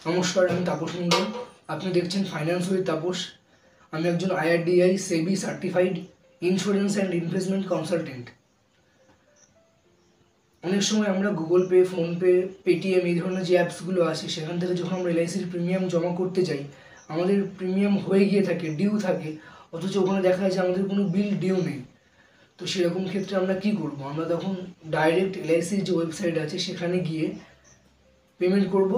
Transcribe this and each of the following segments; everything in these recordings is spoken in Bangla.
নমস্কার, আমি তাপস মণ্ডল। আপনি দেখছেন ফাইন্যান্স উইথ তাপস। আমি একজন IRDAI SEBI certified insurance and investment consultant. অনেক সময় আমরা গুগল পে, ফোনপে, পেটিএম এই ধরনের যে অ্যাপসগুলো আছে সেখান থেকে যখন আমরা LICর প্রিমিয়াম জমা করতে যাই, আমাদের প্রিমিয়াম হয়ে গিয়ে থাকে, ডিউ থাকে, অথচ ওখানে দেখা যায় যে আমাদের কোনো বিল ডিউ নেই। তো সেরকম ক্ষেত্রে আমরা কি করব? আমরা তখন ডাইরেক্ট LICর যে ওয়েবসাইট আছে সেখানে গিয়ে পেমেন্ট করব,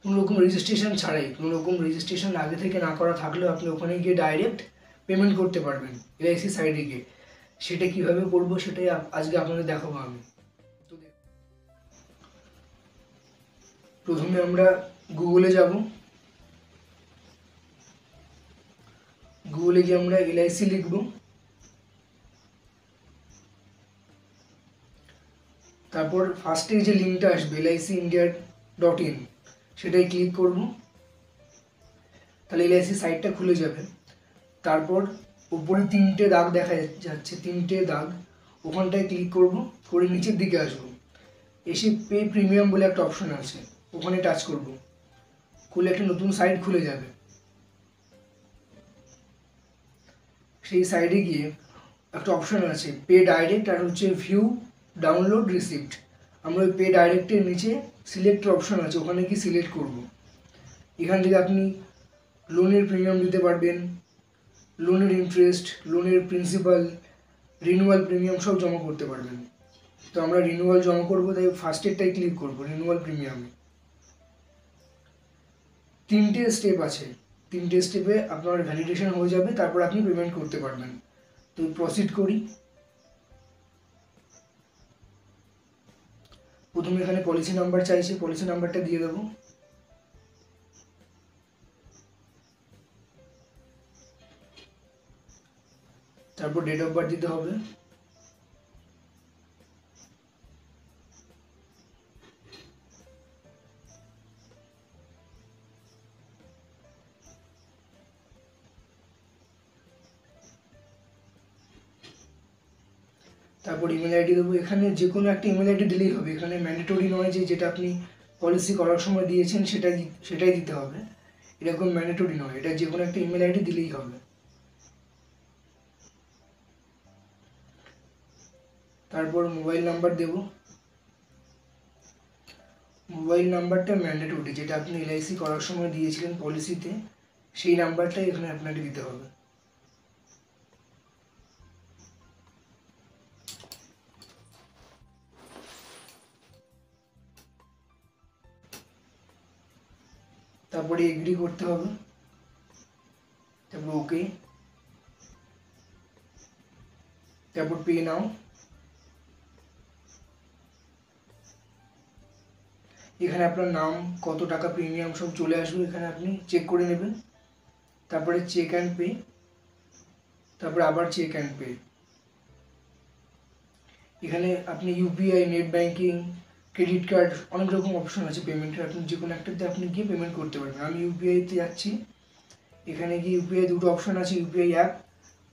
কোনো রকম রেজিস্ট্রেশন ছাড়াই। কোনো রকম রেজিস্ট্রেশন আগে থেকে না করা থাকলেও আপনি ওখানে গিয়ে ডাইরেক্ট পেমেন্ট করতে পারবেন LIC সাইডে গিয়ে। সেটা কীভাবে করব সেটাই আজকে আপনাদের দেখাবো আমি। তো প্রথমে আমরা গুগলে যাব। গুগলে গিয়ে আমরা LIC লিখব। তারপর ফার্স্টে যে লিঙ্কটা আসবে licindia.in সেটাই ক্লিক করব। তাহলে LIC সাইটটা খুলে যাবে। তারপর উপরে 3টে দাগ দেখা যাচ্ছে, 3টে দাগ, ওখানটায় ক্লিক করব, করে নিচের দিকে আসবো। এসে পে প্রিমিয়াম বলে একটা অপশন আছে, ওখানে টাচ করব। খুলে একটা নতুন সাইট খুলে যাবে। সেই সাইডে গিয়ে একটা অপশন আছে পে ডাইরেক্ট আর হচ্ছে ভিউ ডাউনলোড রিসিপ্ট। আমরা ওই পে ডাইরেক্টের নিচে সিলেক্টের অপশন আছে, ওখানে কি সিলেক্ট করব। এখান থেকে আপনি লোনের প্রিমিয়াম দিতে পারবেন, লোনের ইন্টারেস্ট, লোনের প্রিন্সিপাল, রিনিউয়াল প্রিমিয়াম সব জমা করতে পারবেন। তো আমরা রিনিউয়াল জমা করবো, তাই ফার্স্টেরটাই ক্লিক করবো, রিনিউয়াল প্রিমিয়ামে। 3টে স্টেপ আছে, 3টে স্টেপে আপনার ভ্যালিডেশন হয়ে যাবে, তারপর আপনি পেমেন্ট করতে পারবেন। তো প্রসিড করি। প্রথমে এখানে পলিসি নাম্বার চাইছে, পলিসি নাম্বারটা দিয়ে দেবো। তারপর ডেট অফ বার্থ দিতে হবে। তারপর ইমেল আইডি দেবো। এখানে যে কোনো একটা ইমেল আইডি দিলেই হবে, এখানে ম্যান্ডেটরি নয় যে যেটা আপনি পলিসি করার সময় দিয়েছেন সেটাই দিতে হবে, এরকম ম্যান্ডেটরি নয়, এটা যে কোনো একটা ইমেল আইডি দিলেই হবে। তারপর মোবাইল নাম্বার দেব। মোবাইল নাম্বারটা ম্যান্ডেটরি, যেটা আপনি LIC করার সময় দিয়েছিলেন পলিসিতে, সেই নাম্বারটাই এখানে আপনাকে দিতে হবে। তারপরে এগ্রি করতে হবে। তারপর ওকে। তারপর পে নাও। এখানে আপনার নাম, কত টাকা প্রিমিয়াম সব চলে আসবে, এখানে আপনি চেক করে নেবেন। তারপরে চেক অ্যান্ড পে, তারপরে আবার চেক অ্যান্ড পে। এখানে আপনি UPI, net banking, credit card, অনেক রকম অপশন আছে পেমেন্টের, আপনি যে কোনো একটাতে আপনি গিয়ে পেমেন্ট করতে পারবেন। আমি UPI-তে যাচ্ছি। এখানে গিয়ে UPI দুটো অপশন আছে, UPI অ্যাপ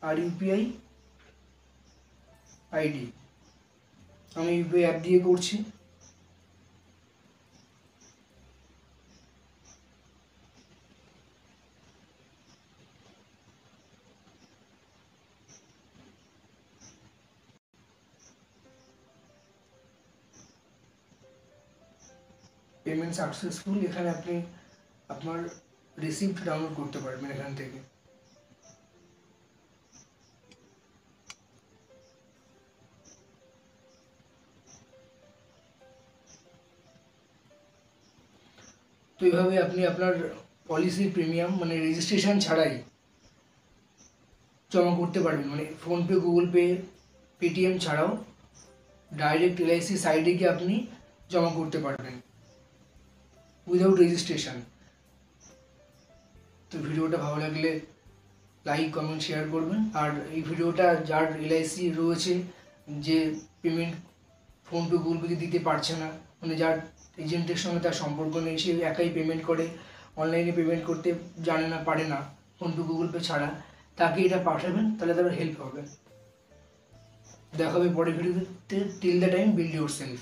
আর UPI ID। আমি UPI অ্যাপ দিয়ে করছি। Payment successful. এখানে আপনি আপনার রিসিপ্ট ডাউনলোড করতে পারবেন এখান থেকে। তো এইভাবে আপনি আপনার পলিসির প্রিমিয়াম মানে রেজিস্ট্রেশন ছাড়াই জমা করতে পারবেন, মানে ফোনপে, গুগল পে, পেটিএম ছাড়াও ডাইরেক্ট LIC সাইডে গিয়ে আপনি জমা করতে পারবেন উইদাউট রেজিস্ট্রেশন। তো ভিডিওটা ভালো লাগলে লাইক, কমেন্ট, শেয়ার করবেন। আর এই ভিডিওটা যার LIC রয়েছে, যে পেমেন্ট ফোনপে, গুগল পে দিতে পারছে না, মানে যার এজেন্টের সঙ্গে তার সম্পর্ক নেই, সে একাই পেমেন্ট করে, অনলাইনে পেমেন্ট করতে জানে না, পারে না ফোনপে, গুগল পে ছাড়া, তাকে এটা পাঠাবেন, তাহলে তার হেল্প হবে। দেখা হবে পরের ভিডিওতে। Till the time, build yourself.